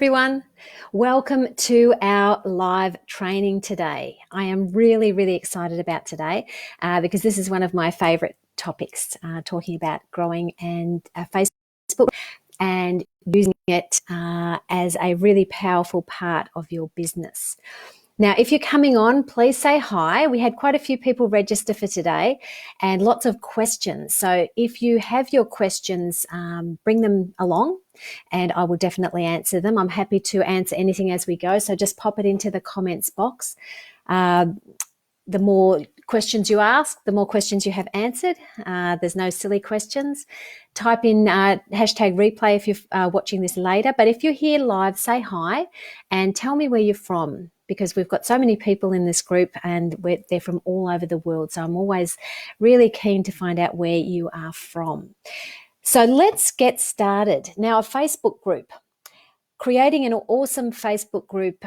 Everyone. Welcome to our live training today. I am really, really excited about today because this is one of my favorite topics, talking about growing and Facebook and using it as a really powerful part of your business. Now, if you're coming on, please say hi. We had quite a few people register for today and lots of questions. So if you have your questions, bring them along and I will definitely answer them. I'm happy to answer anything as we go. So just pop it into the comments box. The more questions you ask, the more questions you have answered. There's no silly questions. Type in hashtag replay if you're watching this later. But if you're here live, say hi and tell me where you're from, because we've got so many people in this group and they're from all over the world. So I'm always really keen to find out where you are from. So let's get started. Now, a Facebook group. Creating an awesome Facebook group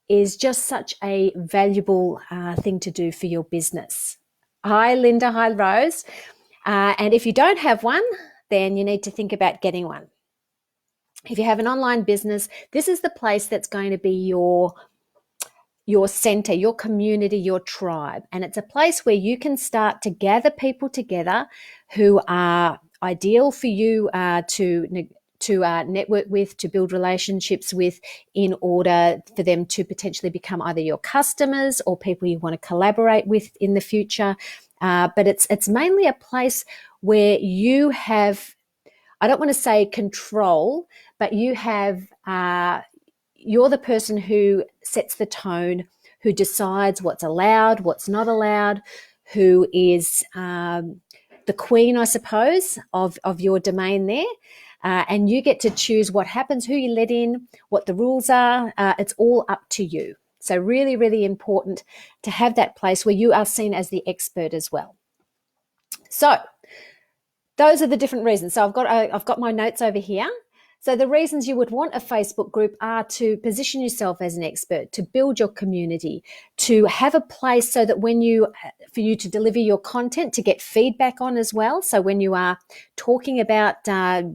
is just such a valuable thing to do for your business. Hi, Linda. Hi, Rose. And if you don't have one, then you need to think about getting one. If you have an online business, this is the place that's going to be your center, your community, your tribe. And it's a place where you can start to gather people together who are ideal for you to network with, to build relationships with, in order for them to potentially become either your customers or people you want to collaborate with in the future. But it's mainly a place where you have, I don't want to say control, but you have, you're the person who sets the tone, who decides what's allowed, what's not allowed, who is the queen, I suppose, of your domain there. And you get to choose what happens, who you let in, what the rules are. It's all up to you. So really, really important to have that place where you are seen as the expert as well. So those are the different reasons. So I've got my notes over here. So the reasons you would want a Facebook group are to position yourself as an expert, to build your community, to have a place so that for you to deliver your content, to get feedback on as well. So when you are talking about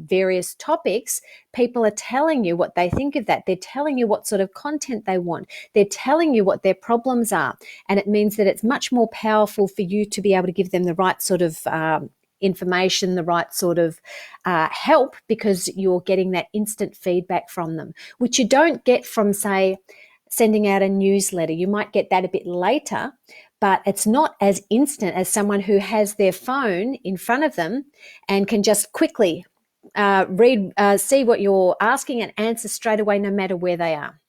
various topics, people are telling you what they think of that. They're telling you what sort of content they want. They're telling you what their problems are. And it means that it's much more powerful for you to be able to give them the right sort of information, the right sort of help, because you're getting that instant feedback from them, which you don't get from, say, sending out a newsletter. You might get that a bit later, but it's not as instant as someone who has their phone in front of them and can just quickly see what you're asking and answer straight away, no matter where they are.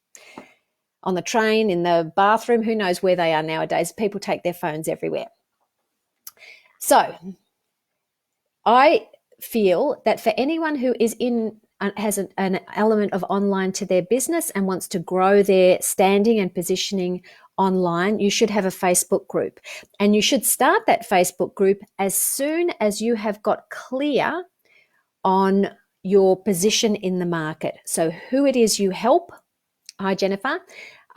On the train, in the bathroom, who knows where they are nowadays? People take their phones everywhere. So I feel that for anyone who is has an element of online to their business and wants to grow their standing and positioning online, you should have a Facebook group. And you should start that Facebook group as soon as you have got clear on your position in the market. So who it is you help. Hi, Jennifer.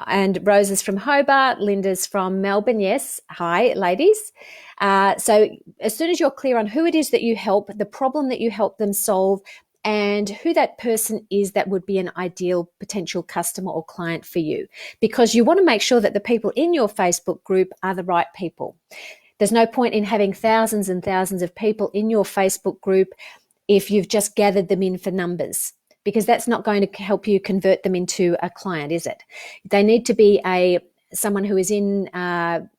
And Rose is from Hobart. Linda's from Melbourne. Yes. Hi, ladies. So as soon as you're clear on who it is that you help, the problem that you help them solve, and who that person is that would be an ideal potential customer or client for you, because you want to make sure that the people in your Facebook group are the right people. There's no point in having thousands and thousands of people in your Facebook group if you've just gathered them in for numbers, because that's not going to help you convert them into a client, is it? They need to be someone who is in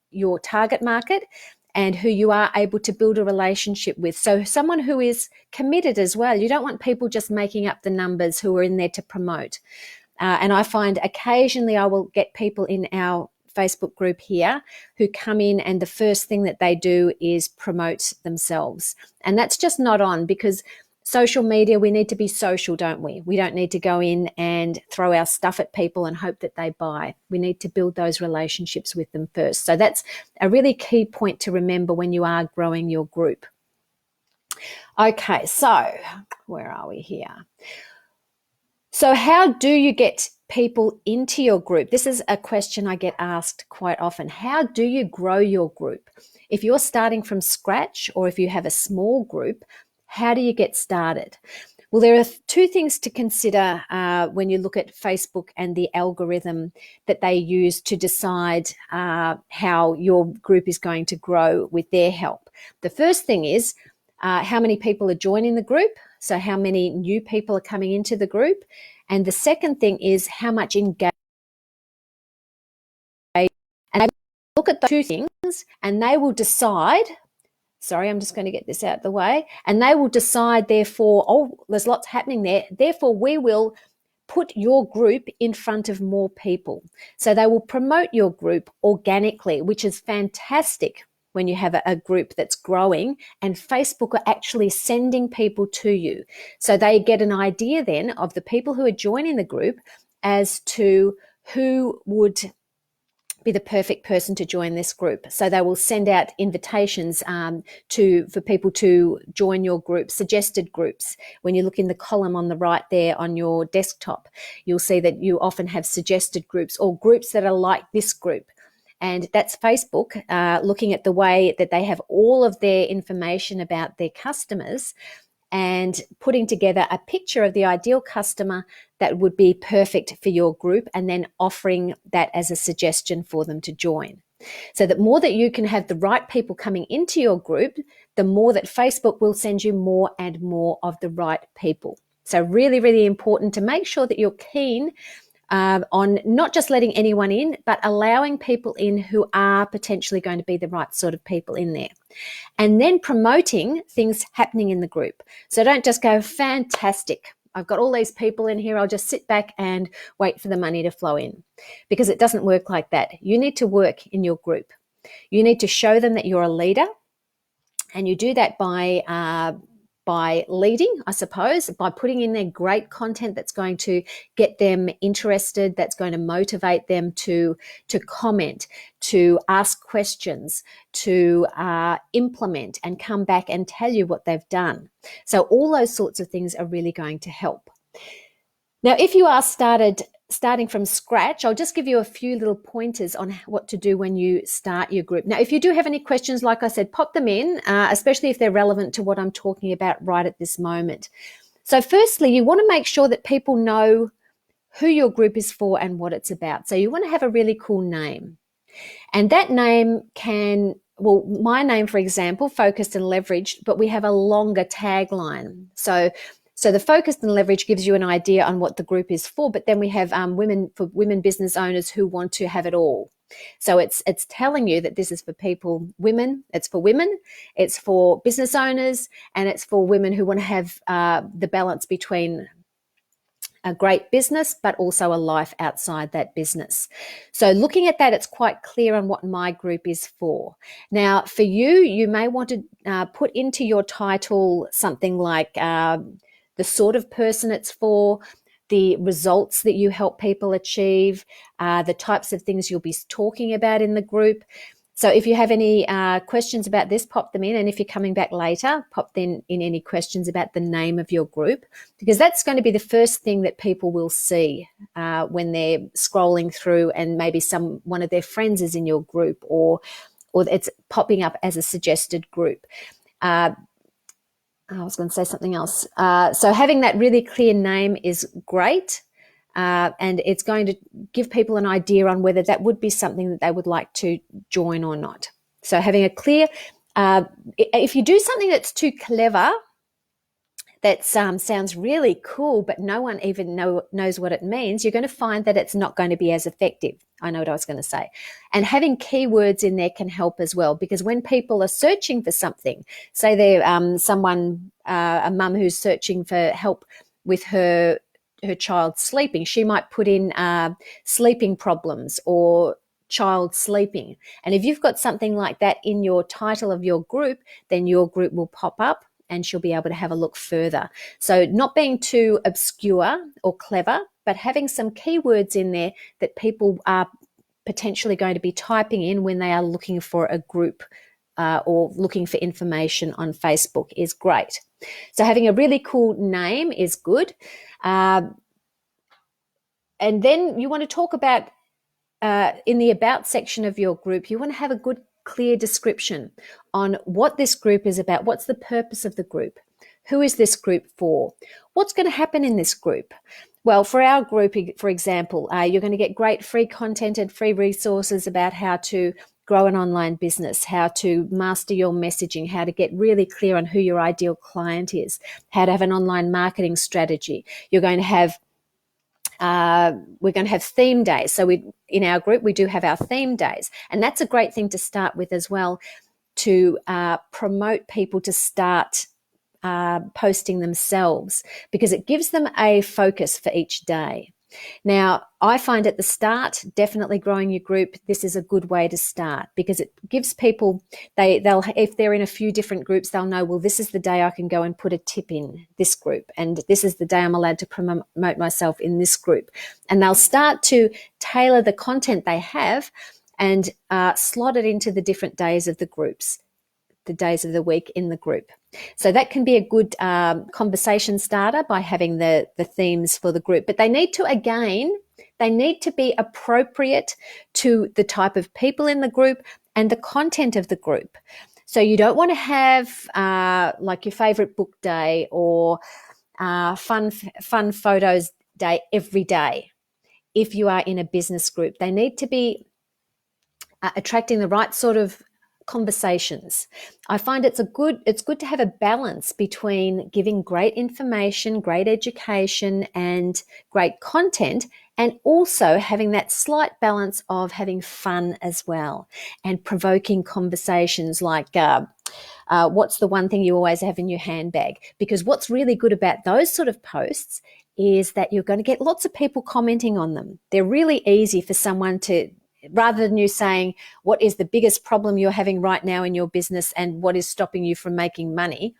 your target market and who you are able to build a relationship with. So someone who is committed as well. You don't want people just making up the numbers who are in there to promote. And I find occasionally I will get people in our Facebook group here who come in and the first thing that they do is promote themselves. And that's just not on, because social media, we need to be social, don't we? We don't need to go in and throw our stuff at people and hope that they buy. We need to build those relationships with them first. So that's a really key point to remember when you are growing your group. Okay, so where are we here? So how do you get people into your group? This is a question I get asked quite often. How do you grow your group? If you're starting from scratch or if you have a small group, how do you get started? Well, there are two things to consider when you look at Facebook and the algorithm that they use to decide how your group is going to grow with their help. The first thing is how many people are joining the group, so how many new people are coming into the group. And the second thing is how much engagement. And they look at the two things and they will decide, sorry, I'm just going to get this out of the way, and they will decide, therefore, oh, there's lots happening there, therefore we will put your group in front of more people. So they will promote your group organically, which is fantastic when you have a group that's growing, and Facebook are actually sending people to you. So they get an idea then of the people who are joining the group as to who would be the perfect person to join this group. So they will send out invitations for people to join your group, suggested groups. When you look in the column on the right there on your desktop, you'll see that you often have suggested groups or groups that are like this group. And that's Facebook looking at the way that they have all of their information about their customers and putting together a picture of the ideal customer that would be perfect for your group, and then offering that as a suggestion for them to join. So that more that you can have the right people coming into your group, the more that Facebook will send you more and more of the right people. So really, really important to make sure that you're keen on not just letting anyone in, but allowing people in who are potentially going to be the right sort of people in there. And then promoting things happening in the group. So don't just go, fantastic, I've got all these people in here, I'll just sit back and wait for the money to flow in. Because it doesn't work like that. You need to work in your group. You need to show them that you're a leader, and you do that by leading, I suppose, by putting in their great content that's going to get them interested, that's going to motivate them to comment, to ask questions, to implement and come back and tell you what they've done. So all those sorts of things are really going to help. Now, if you are starting from scratch, I'll just give you a few little pointers on what to do when you start your group. Now, if you do have any questions, like I said, pop them in, especially if they're relevant to what I'm talking about right at this moment. So firstly, you want to make sure that people know who your group is for and what it's about. So you want to have a really cool name. And that name can, well, my name, for example, Focused and Leveraged, but we have a longer tagline. So the Focused and Leverage gives you an idea on what the group is for, but then we have women business owners who want to have it all. So it's telling you that this is for women, it's for business owners, and it's for women who want to have the balance between a great business, but also a life outside that business. So looking at that, it's quite clear on what my group is for. Now, for you, you may want to put into your title something like the sort of person it's for, the results that you help people achieve, the types of things you'll be talking about in the group. So if you have any questions about this, pop them in. And if you're coming back later, pop then in any questions about the name of your group, because that's going to be the first thing that people will see when they're scrolling through, and maybe one of their friends is in your group, or it's popping up as a suggested group. I was going to say something else. So having that really clear name is great. And it's going to give people an idea on whether that would be something that they would like to join or not. So having a clear, if you do something that's too clever, that sounds really cool, but no one even knows what it means, you're going to find that it's not going to be as effective. I know what I was going to say. And having keywords in there can help as well, because when people are searching for something, say they're a mum who's searching for help with her child sleeping, she might put in sleeping problems or child sleeping. And if you've got something like that in your title of your group, then your group will pop up and she'll be able to have a look further. So not being too obscure or clever, but having some keywords in there that people are potentially going to be typing in when they are looking for a group or looking for information on Facebook is great. So having a really cool name is good. And then you want to talk about, in the about section of your group, you want to have a good, clear description on what this group is about. What's the purpose of the group? Who is this group for? What's going to happen in this group? Well, for our group, for example, you're going to get great free content and free resources about how to grow an online business, how to master your messaging, how to get really clear on who your ideal client is, how to have an online marketing strategy. You're going to have we're going to have theme days. So in our group, we do have our theme days. And that's a great thing to start with as well, to promote people to start posting themselves, because it gives them a focus for each day. Now, I find at the start, definitely growing your group, this is a good way to start, because it gives people, they'll if they're in a few different groups, they'll know, well, this is the day I can go and put a tip in this group, and this is the day I'm allowed to promote myself in this group. And they'll start to tailor the content they have and slot it into the different days of the groups, the days of the week in the group. So that can be a good conversation starter by having the themes for the group. But they need to be appropriate to the type of people in the group and the content of the group. So you don't want to have like your favorite book day or fun photos day every day. If you are in a business group, they need to be attracting the right sort of conversations. I find it's good to have a balance between giving great information, great education, and great content, and also having that slight balance of having fun as well and provoking conversations like what's the one thing you always have in your handbag? Because what's really good about those sort of posts is that you're going to get lots of people commenting on them. They're really easy for someone to, rather than you saying, what is the biggest problem you're having right now in your business and what is stopping you from making money?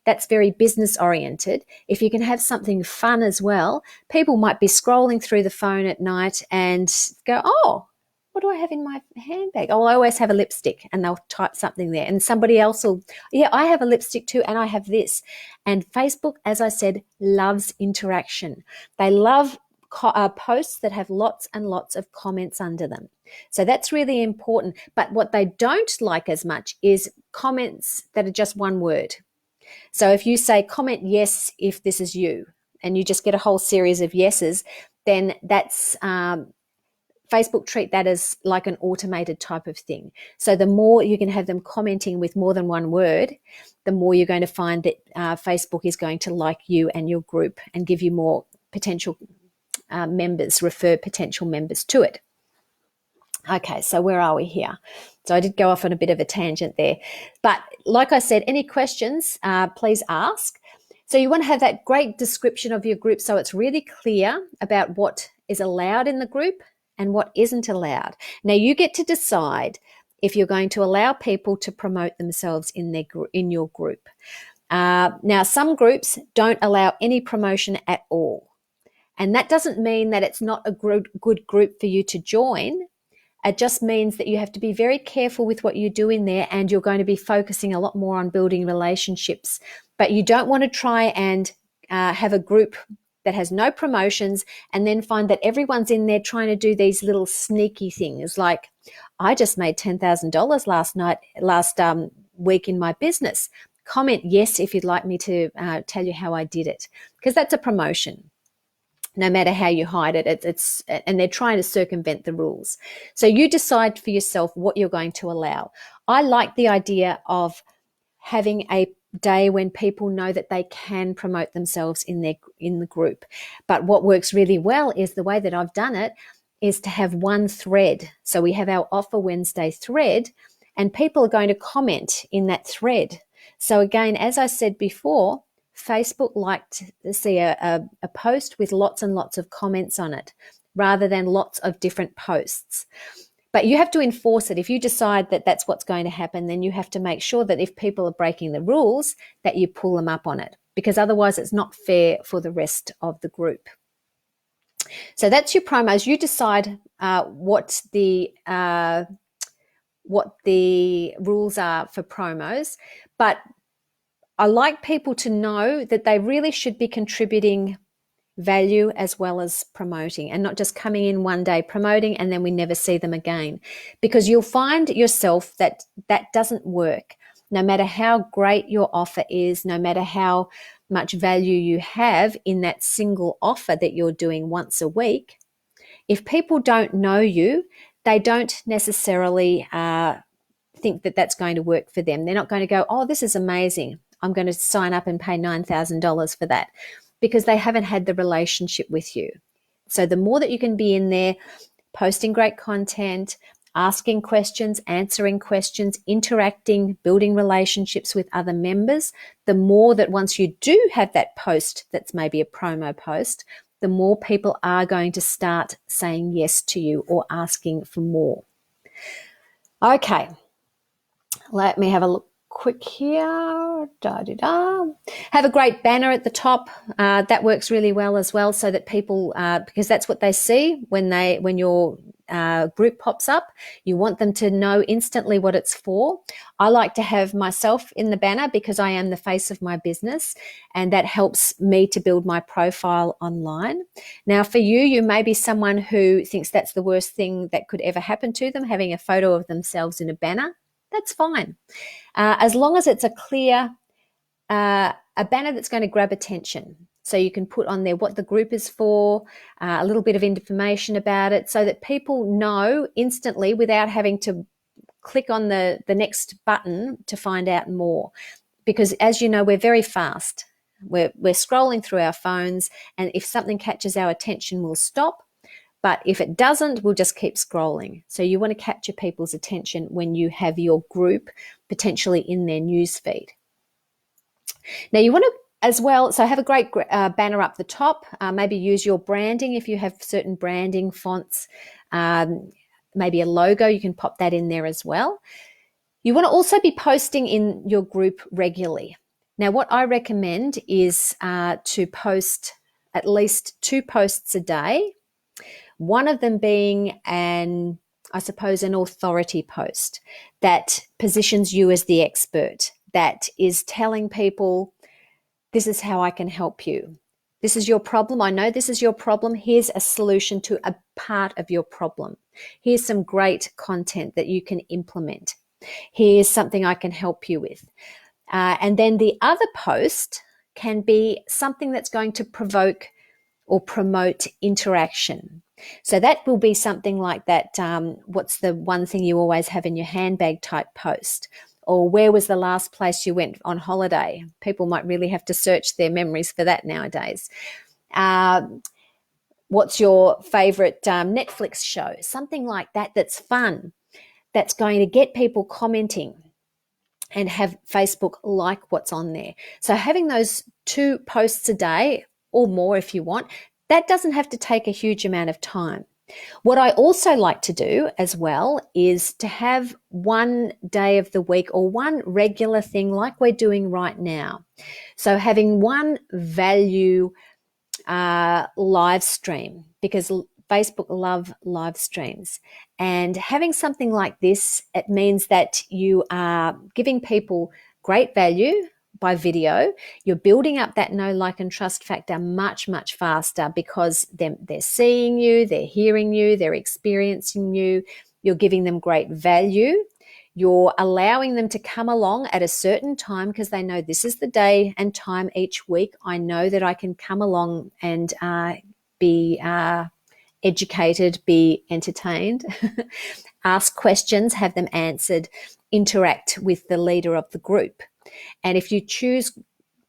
That's very business oriented. If you can have something fun as well, people might be scrolling through the phone at night and go, oh, what do I have in my handbag? Oh, I always have a lipstick, and they'll type something there. And somebody else will, yeah, I have a lipstick too, and I have this. And Facebook, as I said, loves interaction. They love posts that have lots and lots of comments under them. So that's really important. But what they don't like as much is comments that are just one word. So if you say comment yes if this is you, and you just get a whole series of yeses, then that's Facebook treat that as like an automated type of thing. So the more you can have them commenting with more than one word, the more you're going to find that Facebook is going to like you and your group and give you more potential members, refer potential members to it. Okay, so where are we here? So I did go off on a bit of a tangent there. But like I said, any questions, please ask. So you want to have that great description of your group so it's really clear about what is allowed in the group and what isn't allowed. Now you get to decide if you're going to allow people to promote themselves in your group. Now some groups don't allow any promotion at all. And that doesn't mean that it's not a good group for you to join. It just means that you have to be very careful with what you do in there, and you're going to be focusing a lot more on building relationships. But you don't want to try and have a group that has no promotions and then find that everyone's in there trying to do these little sneaky things like, I just made $10,000 last week in my business. Comment yes if you'd like me to tell you how I did it, because that's a promotion. No matter how you hide it, and they're trying to circumvent the rules. So you decide for yourself what you're going to allow. I like the idea of having a day when people know that they can promote themselves in the group. But what works really well is the way that I've done it is to have one thread. So we have our Offer Wednesday thread, and people are going to comment in that thread. So again, as I said before, Facebook liked to see a post with lots and lots of comments on it rather than lots of different posts. But you have to enforce it. If you decide that that's what's going to happen, then you have to make sure that if people are breaking the rules, that you pull them up on it, because otherwise it's not fair for the rest of the group. So that's your promos. You decide what the rules are for promos, but I like people to know that they really should be contributing value as well as promoting, and not just coming in one day promoting and then we never see them again, because you'll find yourself that doesn't work. No matter how great your offer is, no matter how much value you have in that single offer that you're doing once a week, if people don't know you, they don't necessarily think that that's going to work for them. They're not going to go, oh, this is amazing, I'm going to sign up and pay $9,000 for that, because they haven't had the relationship with you. So the more that you can be in there posting great content, asking questions, answering questions, interacting, building relationships with other members, the more that once you do have that post that's maybe a promo post, the more people are going to start saying yes to you or asking for more. Okay, let me have a look quick here. Have a great banner at the top. That works really well as well, so that people, because that's what they see when your group pops up. You want them to know instantly what it's for. I like to have myself in the banner because I am the face of my business, and that helps me to build my profile online. Now, for you, you may be someone who thinks that's the worst thing that could ever happen to them, having a photo of themselves in a banner. That's fine. As long as it's a clear, a banner that's going to grab attention. So you can put on there what the group is for, a little bit of information about it, so that people know instantly without having to click on the next button to find out more. Because as you know, we're very fast. We're scrolling through our phones, and if something catches our attention, we'll stop. But if it doesn't, we'll just keep scrolling. So you want to capture people's attention when you have your group potentially in their newsfeed. Now you want to as well, so have a great banner up the top. Maybe use your branding if you have certain branding fonts, maybe a logo, you can pop that in there as well. You want to also be posting in your group regularly. Now what I recommend is to post at least 2 posts a day. One of them being an authority post that positions you as the expert, that is telling people, this is how I can help you. This is your problem. I know this is your problem. Here's a solution to a part of your problem. Here's some great content that you can implement. Here's something I can help you with. And then the other post can be something that's going to provoke or promote interaction. So that will be something like that, what's the one thing you always have in your handbag type post, or where was the last place you went on holiday? People might really have to search their memories for that nowadays. What's your favorite Netflix show? Something like that that's fun, that's going to get people commenting and have Facebook like what's on there. So having those 2 posts a day or more if you want, that doesn't have to take a huge amount of time. What I also like to do as well is to have one day of the week or one regular thing like we're doing right now. So having one value live stream, because Facebook love live streams. And having something like this, it means that you are giving people great value by video. You're building up that know, like, and trust factor much, much faster, because they're seeing you, they're hearing you, they're experiencing you. You're giving them great value. You're allowing them to come along at a certain time because they know this is the day and time each week. I know that I can come along and be educated, be entertained, ask questions, have them answered, interact with the leader of the group. And if you choose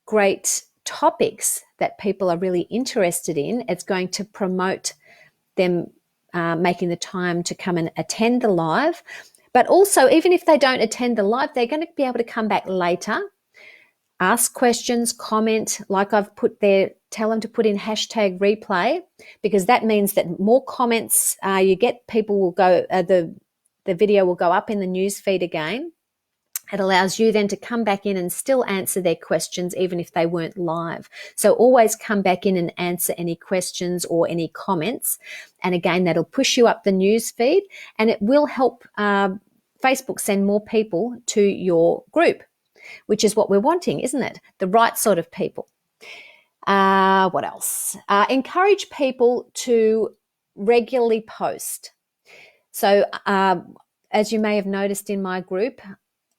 great topics that people are really interested in, it's going to promote them making the time to come and attend the live. But also, even if they don't attend the live, they're going to be able to come back later, ask questions, comment, like I've put there, tell them to put in hashtag replay, because that means that more comments you get, people will go, the video will go up in the news feed again. It allows you then to come back in and still answer their questions even if they weren't live. So always come back in and answer any questions or any comments. And again, that'll push you up the news feed, and it will help Facebook send more people to your group, which is what we're wanting, isn't it? The right sort of people. What else? Encourage people to regularly post. So as you may have noticed in my group,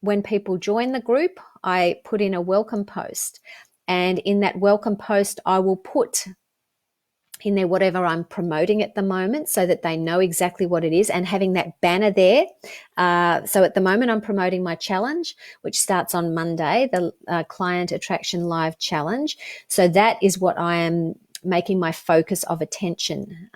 when people join the group, I put in a welcome post. And in that welcome post, I will put in there whatever I'm promoting at the moment so that they know exactly what it is, and having that banner there. So at the moment I'm promoting my challenge, which starts on Monday, the Client Attraction Live Challenge. So that is what I am making my focus of attention,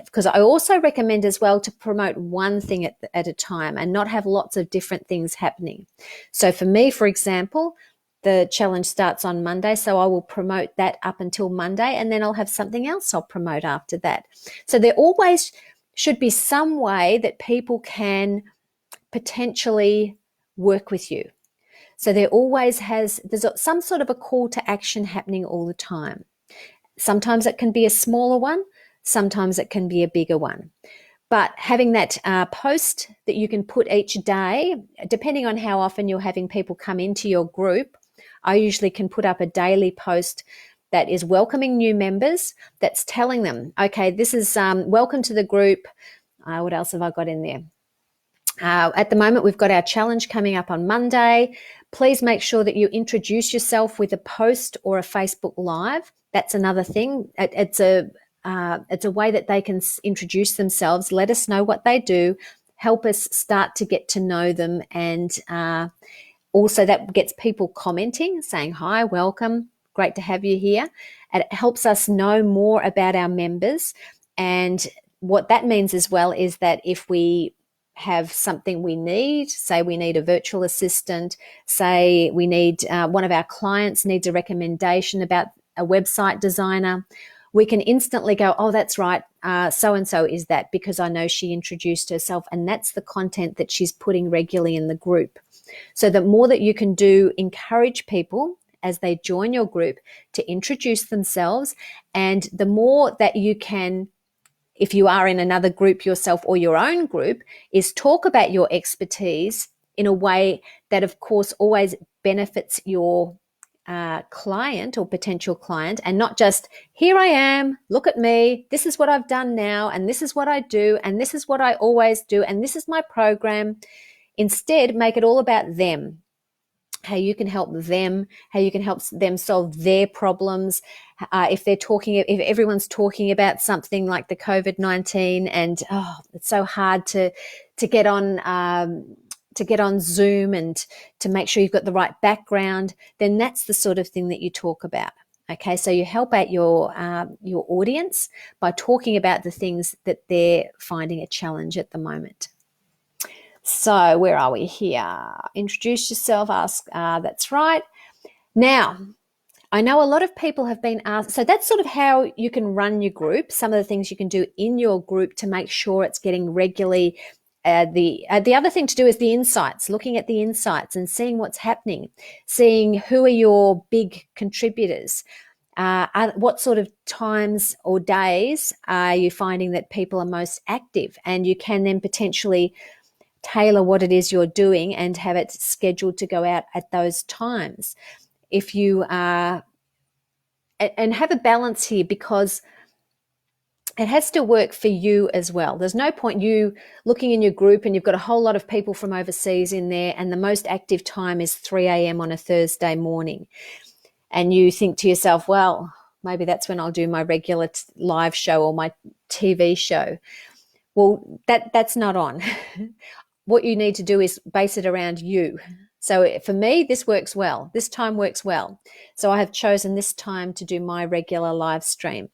because I also recommend as well to promote one thing at a time and not have lots of different things happening. So for me, for example, the challenge starts on Monday, so I will promote that up until Monday, and then I'll have something else I'll promote after that. So there always should be some way that people can potentially work with you. So there's some sort of a call to action happening all the time. Sometimes it can be a smaller one, sometimes it can be a bigger one. But having that post that you can put each day, depending on how often you're having people come into your group, I usually can put up a daily post that is welcoming new members, that's telling them, okay, this is welcome to the group. What else have I got in there? At the moment, we've got our challenge coming up on Monday. Please make sure that you introduce yourself with a post or a Facebook Live. That's another thing. It's a way that they can introduce themselves, let us know what they do, help us start to get to know them, and also that gets people commenting, saying, hi, welcome, great to have you here. And it helps us know more about our members. And what that means as well is that if we have something we need, say we need a virtual assistant, say we need one of our clients needs a recommendation about a website designer, we can instantly go, oh, that's right, so-and-so is that, because I know she introduced herself, and that's the content that she's putting regularly in the group. So the more that you can do, encourage people as they join your group to introduce themselves, and the more that you can, if you are in another group yourself or your own group, is talk about your expertise in a way that, of course, always benefits your client or potential client, and not just, here I am, look at me, this is what I've done now, and this is what I do, and this is what I always do, and this is my program. Instead, make it all about them, how you can help them, how you can help them solve their problems. If everyone's talking about something like the COVID-19, and it's so hard to get on Zoom and to make sure you've got the right background, then that's the sort of thing that you talk about. Okay, so you help out your audience by talking about the things that they're finding a challenge at the moment. So where are we here? Introduce yourself, ask, that's right. Now, I know a lot of people have been asked, so that's sort of how you can run your group, some of the things you can do in your group to make sure it's getting regularly. The other thing to do is the insights, looking at the insights and seeing what's happening, seeing who are your big contributors. What sort of times or days are you finding that people are most active, and you can then potentially tailor what it is you're doing and have it scheduled to go out at those times. If you are, and have a balance here, because it has to work for you as well. There's no point you looking in your group and you've got a whole lot of people from overseas in there, and the most active time is 3 a.m. on a Thursday morning. And you think to yourself, well, maybe that's when I'll do my regular live show or my TV show. Well, that's not on. What you need to do is base it around you. So for me, this works well. This time works well. So I have chosen this time to do my regular live stream.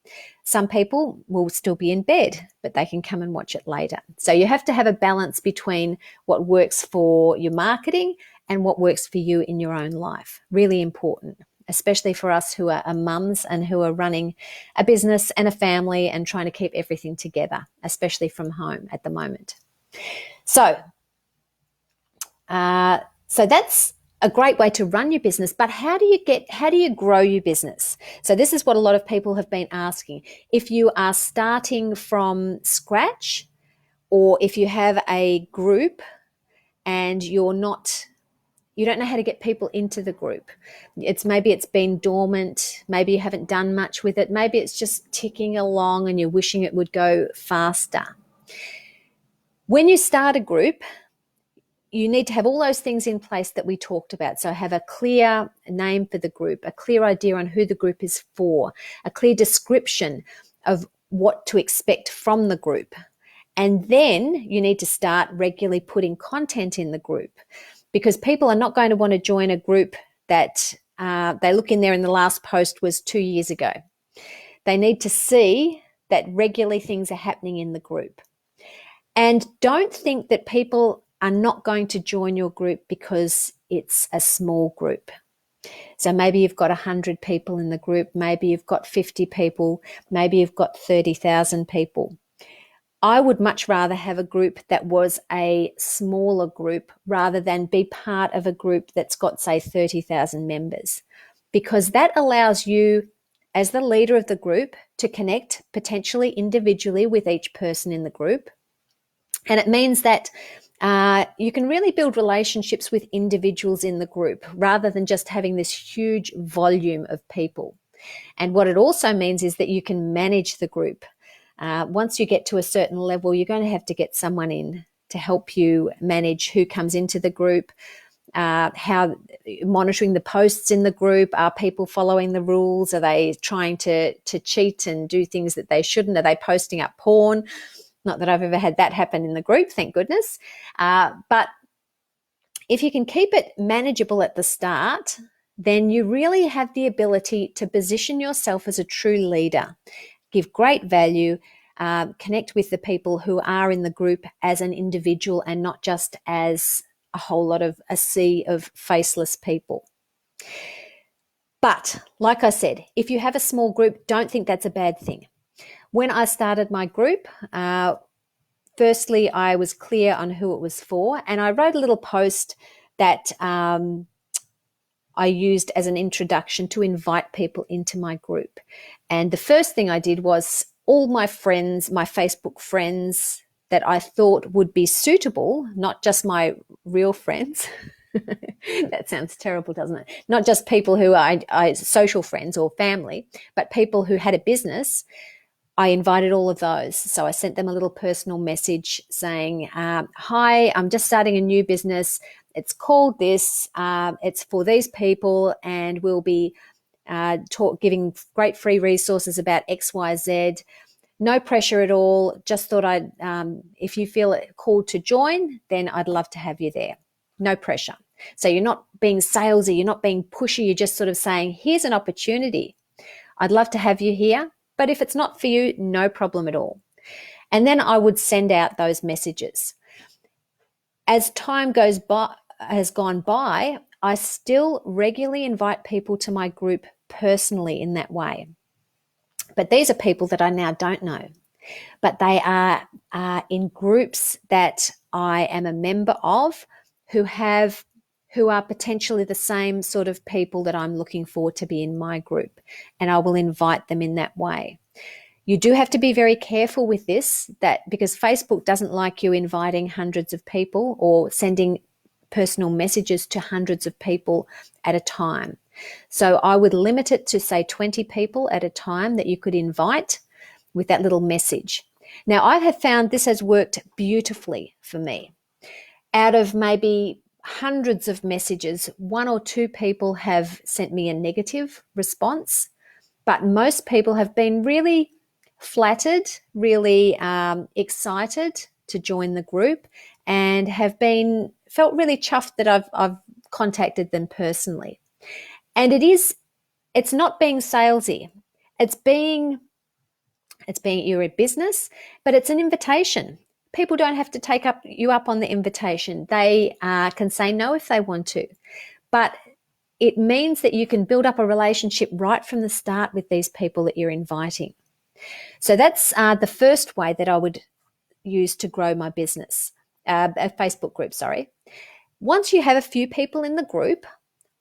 Some people will still be in bed, but they can come and watch it later. So you have to have a balance between what works for your marketing and what works for you in your own life. Really important, especially for us who are mums and who are running a business and a family and trying to keep everything together, especially from home at the moment. So that's a great way to run your business, but how do you grow your business? So this is what a lot of people have been asking. If you are starting from scratch, or if you have a group and you don't know how to get people into the group. Maybe it's been dormant, maybe you haven't done much with it, maybe it's just ticking along and you're wishing it would go faster. When you start a group, you need to have all those things in place that we talked about. So have a clear name for the group, a clear idea on who the group is for, a clear description of what to expect from the group. And then you need to start regularly putting content in the group, because people are not going to want to join a group that they look in there and the last post was 2 years ago. They need to see that regularly things are happening in the group. And don't think that people are not going to join your group because it's a small group. So maybe you've got 100 people in the group, maybe you've got 50 people, maybe you've got 30,000 people. I would much rather have a group that was a smaller group rather than be part of a group that's got, say, 30,000 members, because that allows you, as the leader of the group, to connect potentially individually with each person in the group. And it means that you can really build relationships with individuals in the group rather than just having this huge volume of people. And what it also means is that you can manage the group. Once you get to a certain level, you're going to have to get someone in to help you manage who comes into the group, how monitoring the posts in the group. Are people following the rules? Are they trying to cheat and do things that they shouldn't? Are they posting up porn? Not that I've ever had that happen in the group, thank goodness. But if you can keep it manageable at the start, then you really have the ability to position yourself as a true leader, give great value, connect with the people who are in the group as an individual and not just as a whole lot of a sea of faceless people. But like I said, if you have a small group, don't think that's a bad thing. When I started my group, firstly, I was clear on who it was for, and I wrote a little post that I used as an introduction to invite people into my group. And the first thing I did was all my friends, my Facebook friends that I thought would be suitable, not just my real friends. That sounds terrible, doesn't it? Not just people who are social friends or family, but people who had a business. I invited all of those. So I sent them a little personal message saying, hi, I'm just starting a new business. It's called this. It's for these people, and we'll be giving great free resources about X, Y, Z. No pressure at all. Just thought if you feel called to join, then I'd love to have you there. No pressure. So you're not being salesy. You're not being pushy. You're just sort of saying, here's an opportunity. I'd love to have you here. But if it's not for you, no problem at all. And then I would send out those messages. As time has gone by, I still regularly invite people to my group personally in that way. But these are people that I now don't know. But they are in groups that I am a member of who are potentially the same sort of people that I'm looking for to be in my group, and I will invite them in that way. You do have to be very careful with this, because Facebook doesn't like you inviting hundreds of people or sending personal messages to hundreds of people at a time. So I would limit it to, say, 20 people at a time that you could invite with that little message. Now, I have found this has worked beautifully for me. Out of maybe hundreds of messages, 1 or 2 people have sent me a negative response, but most people have been really flattered, really excited to join the group, and have felt really chuffed that I've contacted them personally. And it's not being salesy. It's being you're a business, but it's an invitation. People don't have to take you up on the invitation. They can say no if they want to. But it means that you can build up a relationship right from the start with these people that you're inviting. So that's the first way that I would use to grow my business, a Facebook group, sorry. Once you have a few people in the group,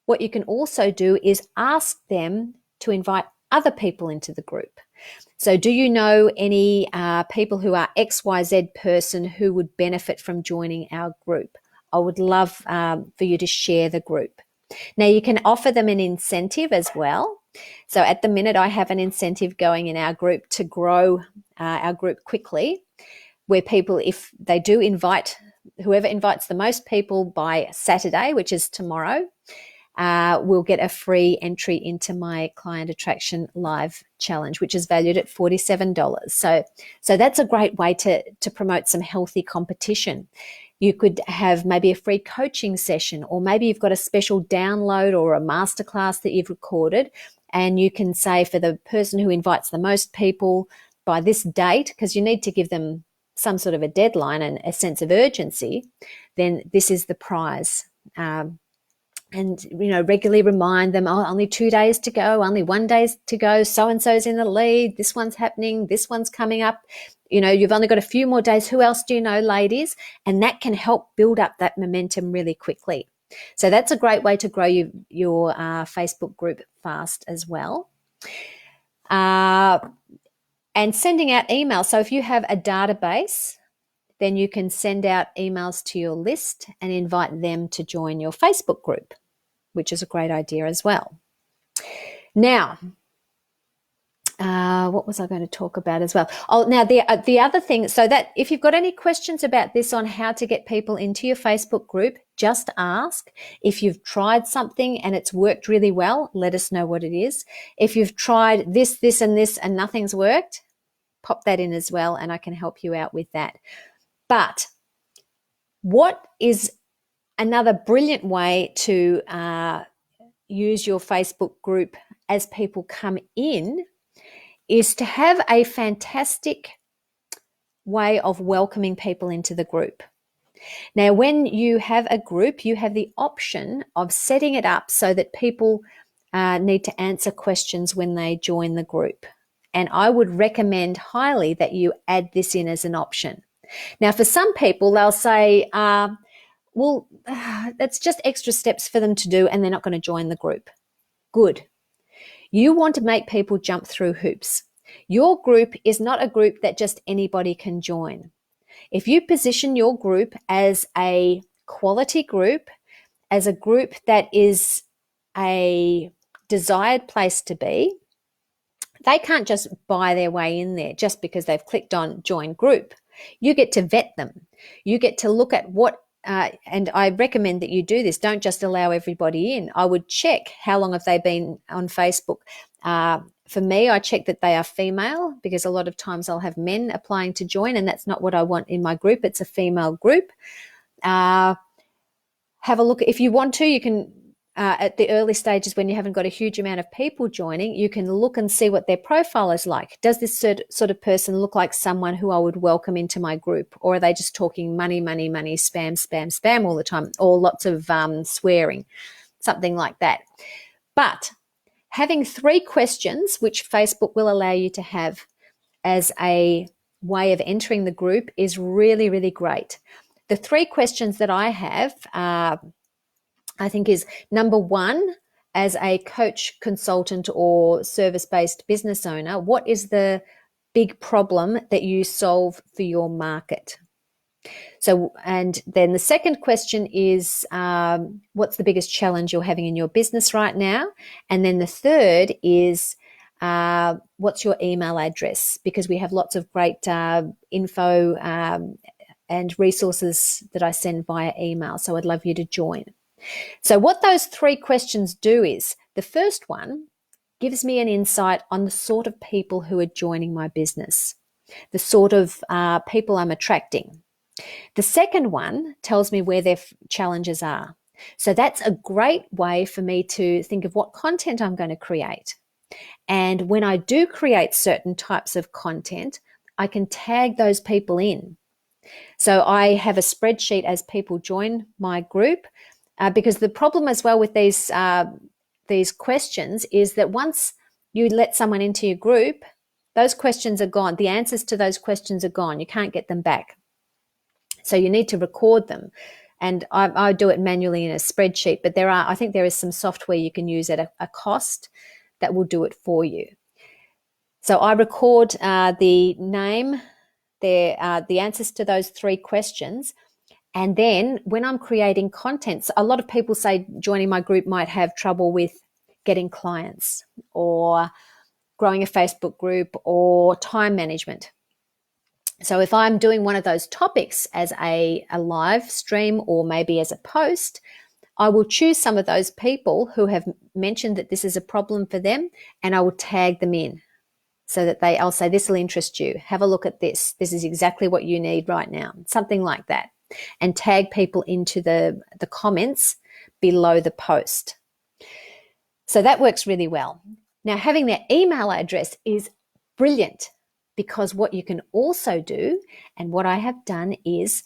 what you can also do is ask them to invite other people into the group. So do you know any people who are XYZ person who would benefit from joining our group? I would love for you to share the group. Now, you can offer them an incentive as well. So at the minute, I have an incentive going in our group to grow our group quickly, where people, if they do invite whoever invites the most people by Saturday, which is tomorrow, will get a free entry into my Client Attraction Live Challenge, which is valued at $47. So that's a great way to promote some healthy competition. You could have maybe a free coaching session, or maybe you've got a special download or a masterclass that you've recorded, and you can say, for the person who invites the most people by this date, because you need to give them some sort of a deadline and a sense of urgency, then this is the prize. And, regularly remind them, only 2 days to go, only 1 day to go, so-and-so's in the lead, this one's happening, this one's coming up. You've only got a few more days. Who else do you know, ladies? And that can help build up that momentum really quickly. So that's a great way to grow your Facebook group fast as well. And sending out emails. So if you have a database, then you can send out emails to your list and invite them to join your Facebook group, which is a great idea as well. Now, what was I going to talk about as well? Now the other thing, so that if you've got any questions about this on how to get people into your Facebook group, just ask. If you've tried something and it's worked really well, let us know what it is. If you've tried this, and this, and nothing's worked, pop that in as well, and I can help you out with that. But what is another brilliant way to use your Facebook group as people come in is to have a fantastic way of welcoming people into the group. Now, when you have a group, you have the option of setting it up so that people need to answer questions when they join the group. And I would recommend highly that you add this in as an option. Now, for some people, they'll say, that's just extra steps for them to do and they're not going to join the group. Good. You want to make people jump through hoops. Your group is not a group that just anybody can join. If you position your group as a quality group, as a group that is a desired place to be, they can't just buy their way in there just because they've clicked on join group. You get to vet them. You get to look at what, and I recommend that you do this. Don't just allow everybody in. I would check how long have they been on Facebook. For me, I check that they are female, because a lot of times I'll have men applying to join, and that's not what I want in my group. It's a female group. Have a look. If you want to, you can, at the early stages when you haven't got a huge amount of people joining, you can look and see what their profile is like. Does this sort of person look like someone who I would welcome into my group? Or are they just talking money, money, money, spam, spam, spam all the time, or lots of swearing, something like that. But having 3 questions, which Facebook will allow you to have as a way of entering the group, is really, really great. The 3 questions that I have, I think, is number 1, as a coach, consultant, or service-based business owner, what is the big problem that you solve for your market? So, and then the second question is, what's the biggest challenge you're having in your business right now? And then the third is, what's your email address? Because we have lots of great info and resources that I send via email. So I'd love you to join. So what those 3 questions do is, the first one gives me an insight on the sort of people who are joining my business, the sort of people I'm attracting. The second one tells me where their challenges are. So that's a great way for me to think of what content I'm going to create. And when I do create certain types of content, I can tag those people in. So I have a spreadsheet as people join my group, because the problem as well with these questions is that once you let someone into your group, those questions are gone. The answers to those questions are gone. You can't get them back. So you need to record them. And I do it manually in a spreadsheet, but I think there is some software you can use at a cost that will do it for you. So I record the name, the answers to those 3 questions. And then when I'm creating content, so a lot of people say joining my group might have trouble with getting clients or growing a Facebook group or time management. So if I'm doing one of those topics as a live stream or maybe as a post, I will choose some of those people who have mentioned that this is a problem for them, and I will tag them in so that I'll say, this will interest you. Have a look at this. This is exactly what you need right now. Something like that. And tag people into the comments below the post. So that works really well. Now, having their email address is brilliant, because what you can also do, and what I have done, is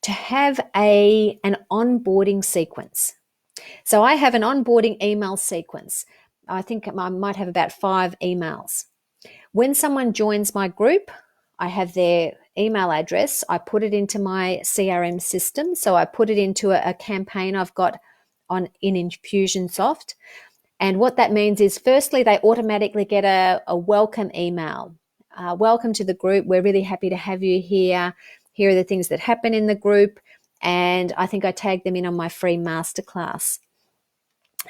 to have an onboarding sequence. So I have an onboarding email sequence. I think I might have about 5 emails. When someone joins my group, I have their email address. I put it into my CRM system. So I put it into a campaign I've got in Infusionsoft. And what that means is, firstly, they automatically get a welcome email. Welcome to the group. We're really happy to have you here. Here are the things that happen in the group. And I think I tagged them in on my free masterclass.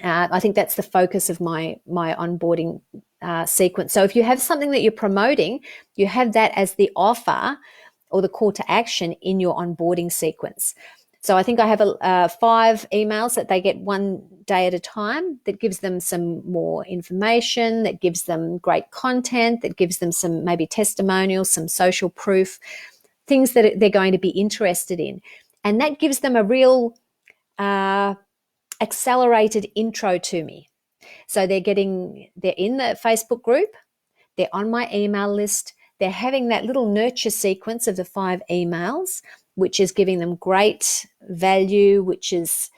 I think that's the focus of my onboarding sequence. So if you have something that you're promoting, you have that as the offer or the call to action in your onboarding sequence. So I think I have 5 emails that they get one day at a time, that gives them some more information, that gives them great content, that gives them some maybe testimonials, some social proof, things that they're going to be interested in. And that gives them a real accelerated intro to me. So they're in the Facebook group, they're on my email list, they're having that little nurture sequence of the 5 emails, which is giving them great value, which is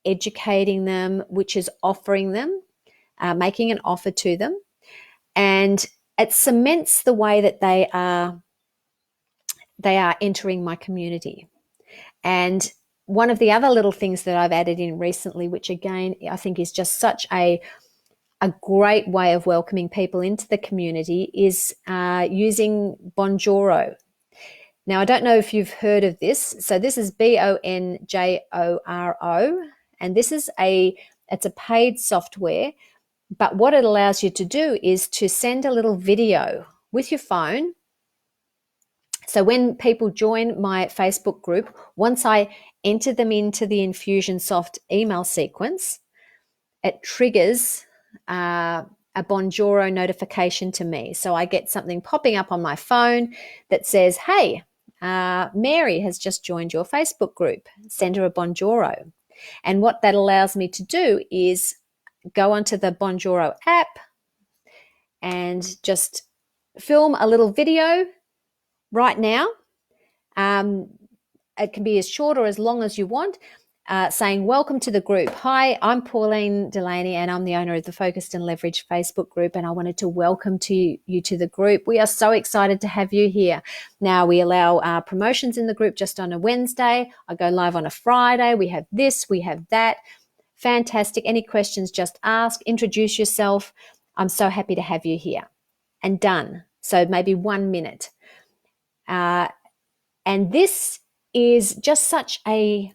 educating them, which is offering them, making an offer to them. And it cements the way that they are entering my community. And one of the other little things that I've added in recently, which again I think is just such a great way of welcoming people into the community, is using Bonjoro. Now, I don't know if you've heard of this. So this is Bonjoro, and this is it's a paid software. But what it allows you to do is to send a little video with your phone. So when people join my Facebook group, once I enter them into the Infusionsoft email sequence, it triggers a Bonjoro notification to me. So I get something popping up on my phone that says, hey, Mary has just joined your Facebook group. Send her a Bonjoro. And what that allows me to do is go onto the Bonjoro app and just film a little video right now. It can be as short or as long as you want, saying, welcome to the group. Hi, I'm Pauline Delaney, and I'm the owner of the Focused and Leveraged Facebook group, and I wanted to welcome you to the group. We are so excited to have you here. Now, we allow promotions in the group just on a Wednesday. I go live on a Friday. We have this, we have that. Fantastic. Any questions, just ask. Introduce yourself. I'm so happy to have you here. And done. So maybe 1 minute. And this is just such a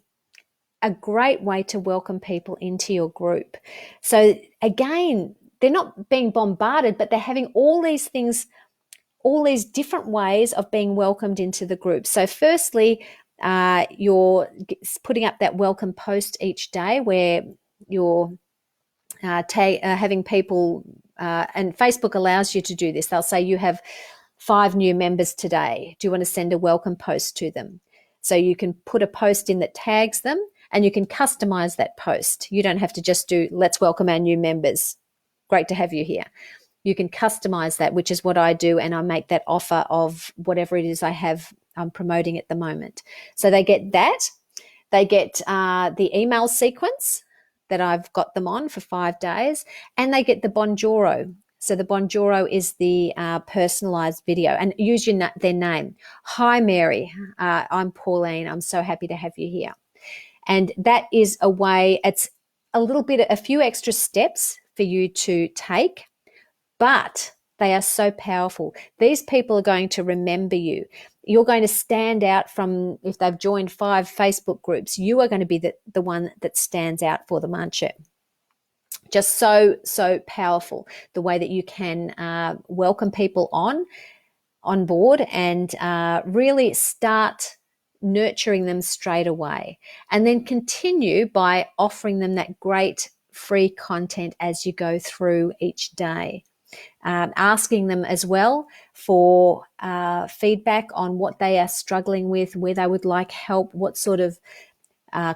great way to welcome people into your group. So again, they're not being bombarded, but they're having all these things, all these different ways of being welcomed into the group. So firstly, you're putting up that welcome post each day where you're having people, and Facebook allows you to do this. They'll say you have 5 new members today. Do you want to send a welcome post to them? So you can put a post in that tags them, and you can customize that post. You don't have to just do, let's welcome our new members. Great to have you here. You can customize that, which is what I do, and I make that offer of whatever it is I'm promoting at the moment. So they get that. They get the email sequence that I've got them on for 5 days, and they get the Bonjoro. So the Bonjoro is the personalized video, and use their name. Hi, Mary. I'm Pauline. I'm so happy to have you here. And that is a way, it's a few extra steps for you to take, but they are so powerful. These people are going to remember you. You're going to stand out from, if they've joined 5 Facebook groups, you are going to be the one that stands out for them, aren't you? Just so powerful, the way that you can welcome people on on board and really start nurturing them straight away, and then continue by offering them that great free content as you go through each day. Asking them as well for feedback on what they are struggling with, where they would like help, what sort of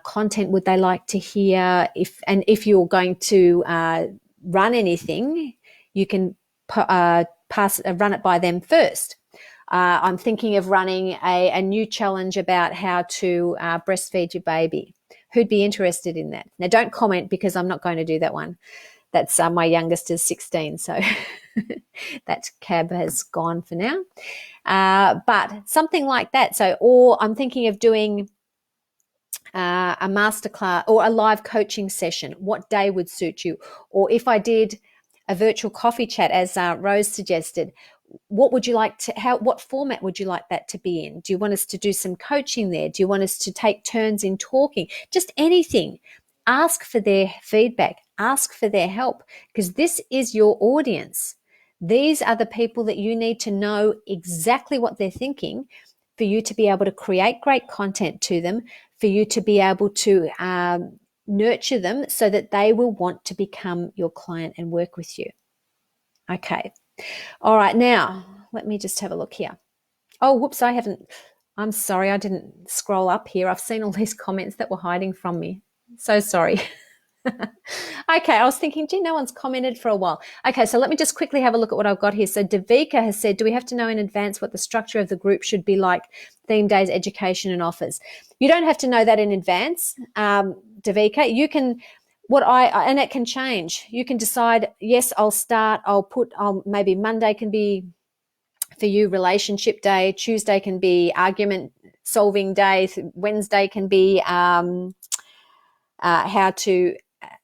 content would they like to hear. If you're going to run anything, you can run it by them first. I'm thinking of running a new challenge about how to breastfeed your baby. Who'd be interested in that? Now, don't comment, because I'm not going to do that one. That's my youngest is 16, so that cab has gone for now. But something like that. Or I'm thinking of doing a masterclass or a live coaching session. What day would suit you? Or if I did a virtual coffee chat, as Rose suggested, what would you like to, what format would you like that to be in? Do you want us to do some coaching there? Do you want us to take turns in talking? Just anything. Ask for their feedback, ask for their help, because this is your audience. These are the people that you need to know exactly what they're thinking for you to be able to create great content to them, for you to be able to nurture them so that they will want to become your client and work with you. Okay. All right. Now, let me just have a look here. Oh, whoops. I'm sorry. I didn't scroll up here. I've seen all these comments that were hiding from me. So sorry. Okay, I was thinking, gee, no one's commented for a while. Okay, so let me just quickly have a look at what I've got here. So Davika has said, do we have to know in advance what the structure of the group should be like, theme days, education and offers? You don't have to know that in advance, Davika. You can, and it can change. You can decide, yes, maybe Monday can be for you relationship day, Tuesday can be argument solving day, Wednesday can be how to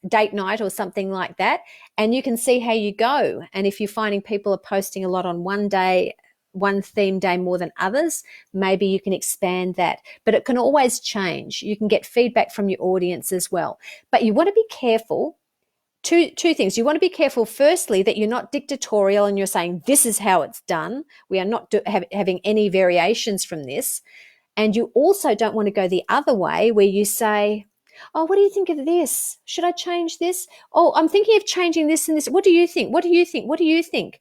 date night or something like that, and you can see how you go. And if you're finding people are posting a lot on one day, one theme day more than others, maybe you can expand that. But it can always change. You can get feedback from your audience as well. But you want to be careful. Two things. You want to be careful, firstly, that you're not dictatorial and you're saying this is how it's done. We are not having any variations from this. And you also don't want to go the other way where you say, oh, what do you think of this? Should I change this? Oh, I'm thinking of changing this and this. What do you think? What do you think? What do you think?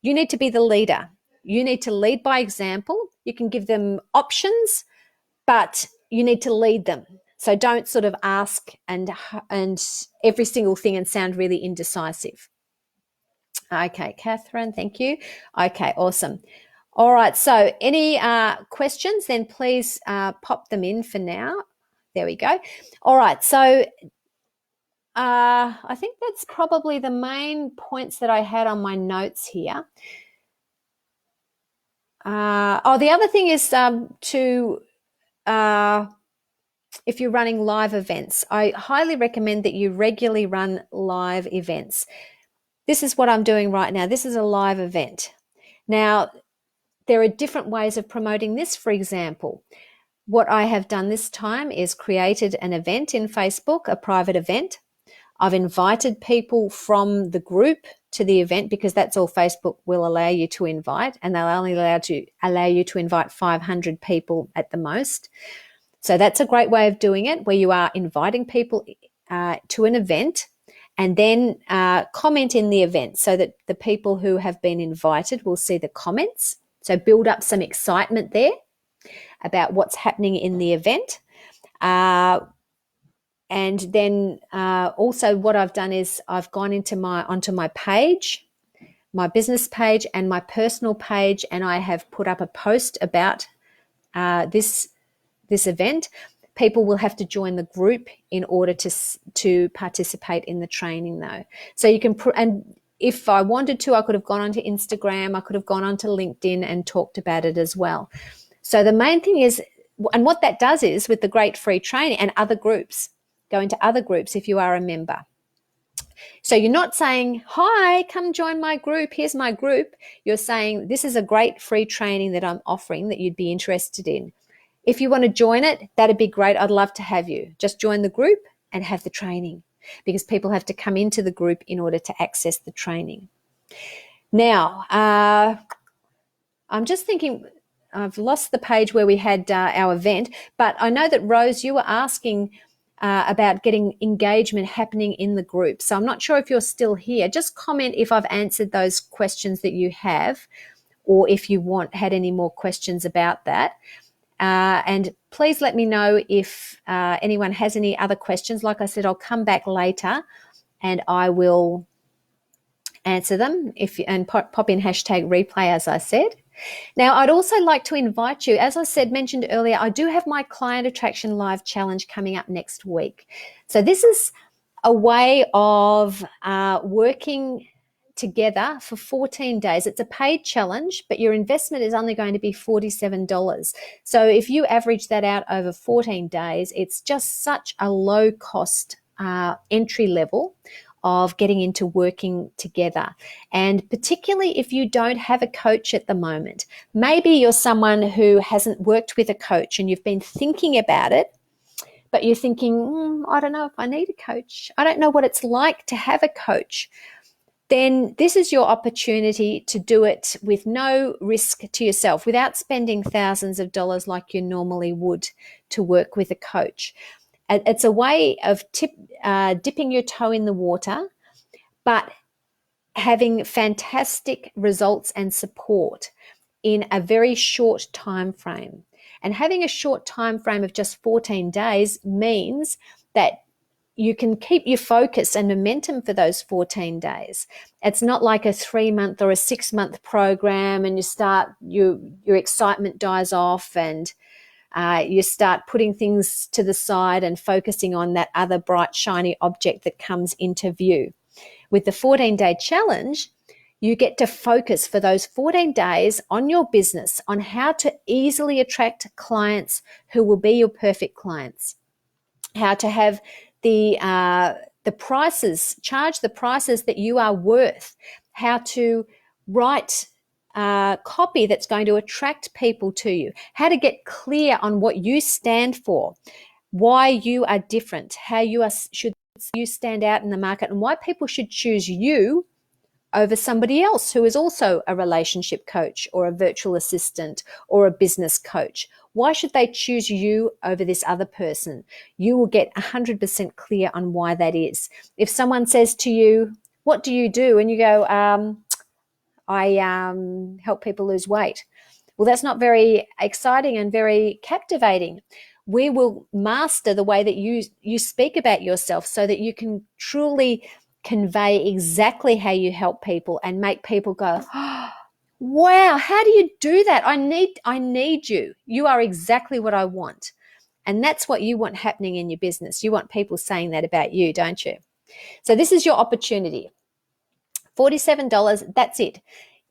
You need to be the leader. You need to lead by example. You can give them options, but you need to lead them. So don't sort of ask and every single thing and sound really indecisive. Okay, Catherine, thank you. Okay, awesome. All right, so any questions, then please pop them in for now. There we go. All right, so I think that's probably the main points that I had on my notes here. The other thing is if you're running live events, I highly recommend that you regularly run live events. This is what I'm doing right now. This is a live event. Now, there are different ways of promoting this. For example, what I have done this time is created an event in Facebook, a private event. I've invited people from the group to the event because that's all Facebook will allow you to invite, and they'll only allow you to invite 500 people at the most. So that's a great way of doing it, where you are inviting people to an event and then comment in the event so that the people who have been invited will see the comments. So build up some excitement there about what's happening in the event. And then also what I've done is I've gone onto my page, my business page and my personal page, and I have put up a post about this event. People will have to join the group in order to participate in the training, though. So you can, and if I wanted to, I could have gone onto Instagram, I could have gone onto LinkedIn and talked about it as well. So the main thing is, and what that does is with the great free training and other groups, go into other groups if you are a member. So you're not saying, hi, come join my group, here's my group. You're saying, this is a great free training that I'm offering that you'd be interested in. If you want to join it, that'd be great. I'd love to have you. Just join the group and have the training, because people have to come into the group in order to access the training. Now, I'm just thinking, I've lost the page where we had our event, but I know that Rose, you were asking about getting engagement happening in the group. So I'm not sure if you're still here. Just comment if I've answered those questions that you have, or if you had any more questions about that. And please let me know if anyone has any other questions. Like I said, I'll come back later and I will answer them and pop in hashtag replay, as I said. Now, I'd also like to invite you, as I mentioned earlier, I do have my Client Attraction Live Challenge coming up next week. So this is a way of working together for 14 days. It's a paid challenge, but your investment is only going to be $47. So if you average that out over 14 days, it's just such a low cost entry level of getting into working together. And particularly if you don't have a coach at the moment, maybe you're someone who hasn't worked with a coach and you've been thinking about it, but you're thinking, I don't know if I need a coach. I don't know what it's like to have a coach. Then this is your opportunity to do it with no risk to yourself, without spending thousands of dollars like you normally would to work with a coach. It's a way of dipping your toe in the water, but having fantastic results and support in a very short time frame. And having a short time frame of just 14 days means that you can keep your focus and momentum for those 14 days. It's not like a 3-month or a 6-month program and your excitement dies off and you start putting things to the side and focusing on that other bright, shiny object that comes into view. With the 14-day challenge, you get to focus for those 14 days on your business, on how to easily attract clients who will be your perfect clients, how to have the prices, charge the prices that you are worth, how to write copy that's going to attract people to you, how to get clear on what you stand for, why you are different, how you should stand out in the market, and why people should choose you over somebody else who is also a relationship coach or a virtual assistant or a business coach. Why should they choose you over this other person? You will get 100% clear on why that is. If someone says to you, what do you do? And you go, I help people lose weight. Well, that's not very exciting and very captivating. We will master the way that you speak about yourself so that you can truly convey exactly how you help people and make people go, oh, wow, how do you do that? I need you. You are exactly what I want. And that's what you want happening in your business. You want people saying that about you, don't you? So this is your opportunity. $47, that's it.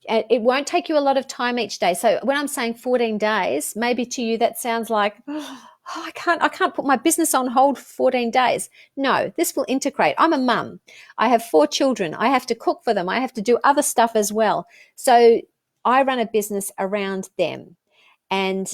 It won't take you a lot of time each day. So when I'm saying 14 days, maybe to you that sounds like, oh, I can't put my business on hold for 14 days. No, this will integrate. I'm a mum. I have 4 children. I have to cook for them. I have to do other stuff as well. So I run a business around them. And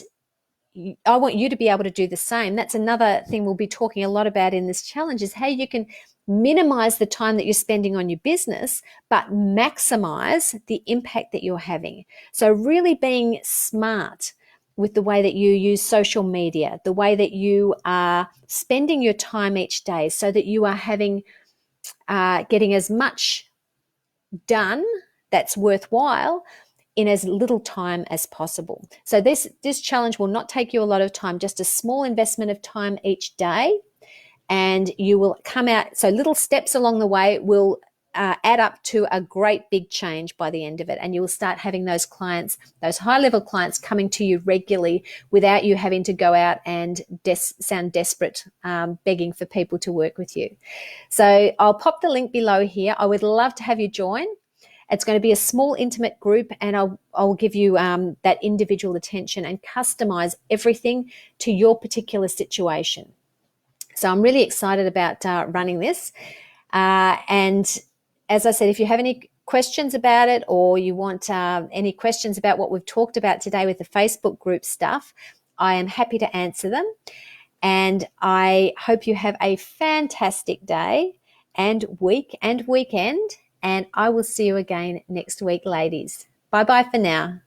I want you to be able to do the same. That's another thing we'll be talking a lot about in this challenge, is how you can minimize the time that you're spending on your business, but maximize the impact that you're having. So really being smart with the way that you use social media, the way that you are spending your time each day, so that you are getting as much done that's worthwhile in as little time as possible. So this challenge will not take you a lot of time, just a small investment of time each day, and you will come out. So little steps along the way will add up to a great big change by the end of it, and you will start having those clients, those high-level clients, coming to you regularly without you having to go out and sound desperate, begging for people to work with you. So I'll pop the link below here. I would love to have you join. It's going to be a small, intimate group, and I'll give you that individual attention and customize everything to your particular situation. So I'm really excited about running this. And as I said, if you have any questions about it, or you want any questions about what we've talked about today with the Facebook group stuff, I am happy to answer them. And I hope you have a fantastic day and week and weekend. And I will see you again next week, ladies. Bye-bye for now.